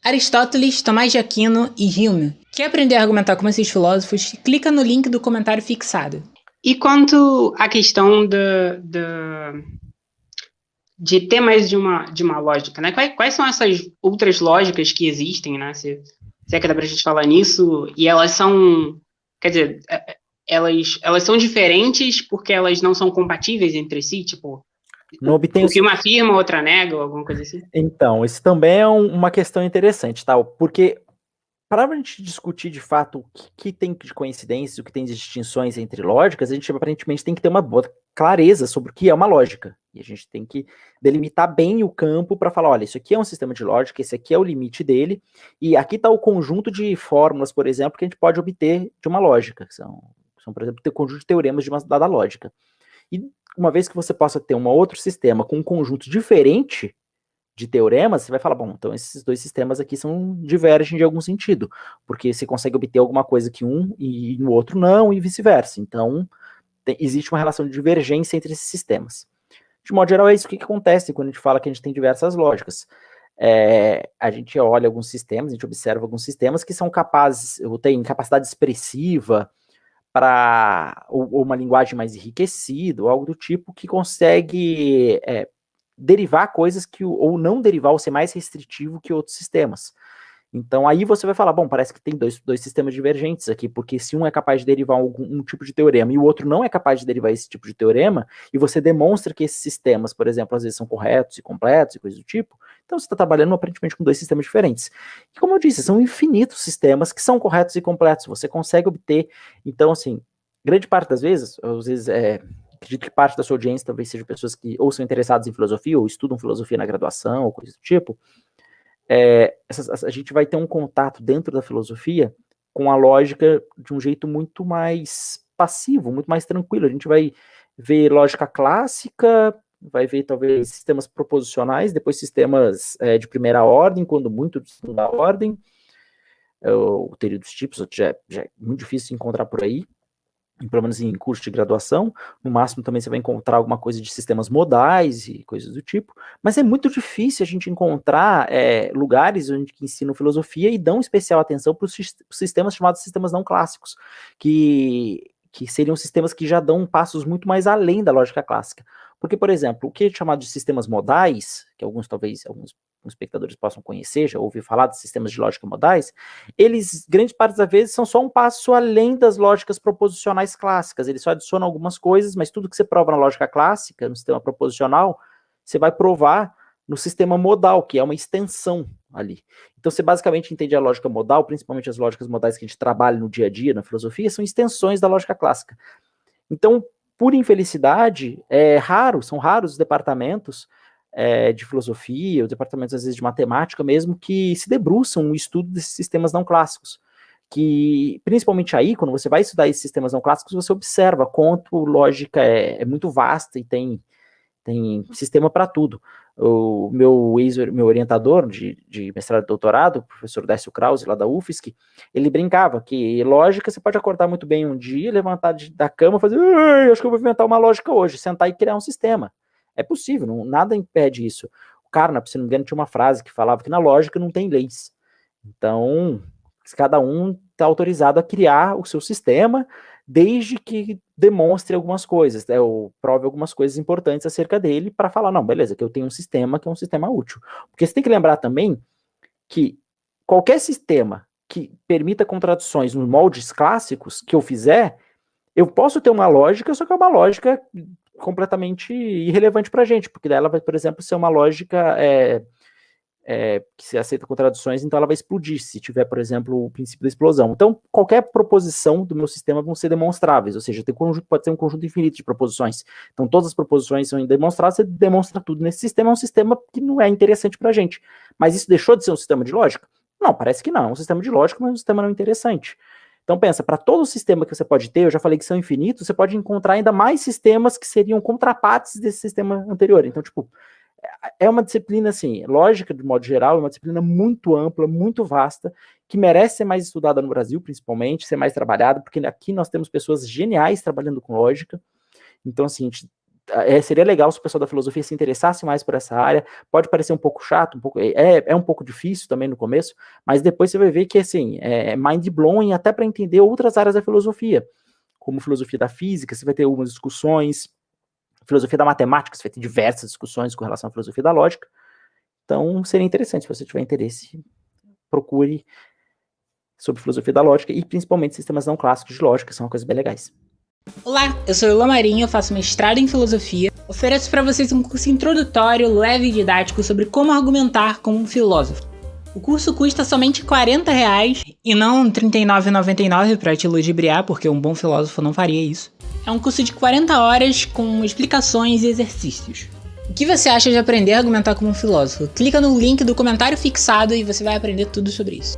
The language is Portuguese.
Aristóteles, Tomás de Aquino e Hume. Quer aprender a argumentar como esses filósofos? Clica no link do comentário fixado. E quanto à questão de ter mais de uma lógica, né? Quais são essas outras lógicas que existem, né? Se é que dá pra gente falar nisso, e elas são, quer dizer, elas são diferentes porque elas não são compatíveis entre si, tipo, o que uma afirma, a outra nega, ou alguma coisa assim? Então, isso também é uma questão interessante, tá? Porque para a gente discutir de fato o que tem de coincidências, o que tem de distinções entre lógicas, a gente aparentemente tem que ter uma boa clareza sobre o que é uma lógica. E a gente tem que delimitar bem o campo para falar, olha, isso aqui é um sistema de lógica, esse aqui é o limite dele, e aqui está o conjunto de fórmulas, por exemplo, que a gente pode obter de uma lógica, que são por exemplo, o conjunto de teoremas de uma dada lógica. E uma vez que você possa ter um outro sistema com um conjunto diferente de teoremas, você vai falar, bom, então esses dois sistemas aqui divergem de algum sentido, porque você consegue obter alguma coisa que um e no outro não, e vice-versa. Então, existe uma relação de divergência entre esses sistemas. De modo geral, é isso que acontece quando a gente fala que a gente tem diversas lógicas. A gente olha alguns sistemas, a gente observa alguns sistemas que são capazes, ou têm capacidade expressiva, ou uma linguagem mais enriquecida, ou algo do tipo, que consegue derivar coisas ou não derivar, ou ser mais restritivo que outros sistemas. Então aí você vai falar, bom, parece que tem dois sistemas divergentes aqui, porque se um é capaz de derivar um tipo de teorema e o outro não é capaz de derivar esse tipo de teorema, e você demonstra que esses sistemas, por exemplo, às vezes são corretos e completos e coisas do tipo, então você está trabalhando aparentemente com dois sistemas diferentes. E como eu disse, são infinitos sistemas que são corretos e completos, você consegue obter, então assim, grande parte das vezes, acredito que parte da sua audiência talvez seja pessoas que ou são interessadas em filosofia, ou estudam filosofia na graduação, ou coisa do tipo, a gente vai ter um contato dentro da filosofia com a lógica de um jeito muito mais passivo, muito mais tranquilo. A gente vai ver lógica clássica, vai ver talvez sistemas proposicionais, depois sistemas de primeira ordem, quando muito de segunda ordem, o teoria dos tipos já é muito difícil de encontrar por aí, pelo menos em curso de graduação. No máximo também você vai encontrar alguma coisa de sistemas modais e coisas do tipo, mas é muito difícil a gente encontrar lugares onde que ensinam filosofia e dão especial atenção para os sistemas chamados sistemas não clássicos, que seriam sistemas que já dão passos muito mais além da lógica clássica. Porque, por exemplo, o que é chamado de sistemas modais, que alguns espectadores possam conhecer, já ouviram falar de sistemas de lógica modais, eles, grande parte das vezes, são só um passo além das lógicas proposicionais clássicas. Eles só adicionam algumas coisas, mas tudo que você prova na lógica clássica, no sistema proposicional, você vai provar no sistema modal, que é uma extensão ali. Então, você basicamente entende a lógica modal, principalmente as lógicas modais que a gente trabalha no dia a dia, na filosofia, são extensões da lógica clássica. Então, por infelicidade, são raros os departamentos de filosofia, os departamentos, às vezes, de matemática mesmo, que se debruçam no estudo desses sistemas não clássicos. Que, principalmente aí, quando você vai estudar esses sistemas não clássicos, você observa quanto lógica é muito vasta e tem sistema para tudo. O meu orientador de mestrado e doutorado, o professor Décio Krause, lá da UFSC, ele brincava que lógica você pode acordar muito bem um dia, levantar da cama e fazer, acho que eu vou inventar uma lógica hoje, sentar e criar um sistema. É possível, nada impede isso. O Carnap, se não me engano, tinha uma frase que falava que na lógica não tem leis. Então, cada um está autorizado a criar o seu sistema, desde que demonstre algumas coisas, ou prove algumas coisas importantes acerca dele, para falar, não, beleza, que eu tenho um sistema que é um sistema útil. Porque você tem que lembrar também que qualquer sistema que permita contradições nos moldes clássicos que eu fizer, eu posso ter uma lógica, só que é uma lógica completamente irrelevante para a gente, porque daí ela vai, por exemplo, ser uma lógica que se aceita contradições, então ela vai explodir, se tiver, por exemplo, o princípio da explosão. Então, qualquer proposição do meu sistema vão ser demonstráveis, ou seja, pode ser um conjunto infinito de proposições. Então, todas as proposições são demonstráveis, você demonstra tudo nesse sistema, é um sistema que não é interessante para a gente. Mas isso deixou de ser um sistema de lógica? Não, parece que não, é um sistema de lógica, mas um sistema não interessante. Então, pensa, para todo sistema que você pode ter, eu já falei que são infinitos, você pode encontrar ainda mais sistemas que seriam contrapartes desse sistema anterior. Então, tipo, é uma disciplina, assim, lógica, de modo geral, é uma disciplina muito ampla, muito vasta, que merece ser mais estudada no Brasil, principalmente, ser mais trabalhada, porque aqui nós temos pessoas geniais trabalhando com lógica. Então, assim, seria legal se o pessoal da filosofia se interessasse mais por essa área. Pode parecer um pouco chato, é um pouco difícil também no começo, mas depois você vai ver que assim, é mind-blowing até para entender outras áreas da filosofia, como filosofia da física, você vai ter algumas discussões, filosofia da matemática, você vai ter diversas discussões com relação à filosofia da lógica. Então, seria interessante, se você tiver interesse, procure sobre filosofia da lógica e principalmente sistemas não clássicos de lógica, são coisas bem legais. Olá, eu sou Ilan Marinho, eu faço mestrado em filosofia. Ofereço para vocês um curso introdutório, leve e didático sobre como argumentar como um filósofo. O curso custa somente R$40 e não R$ 39,99 para te ludibriar, porque um bom filósofo não faria isso. É um curso de 40 horas com explicações e exercícios. O que você acha de aprender a argumentar como um filósofo? Clica no link do comentário fixado e você vai aprender tudo sobre isso.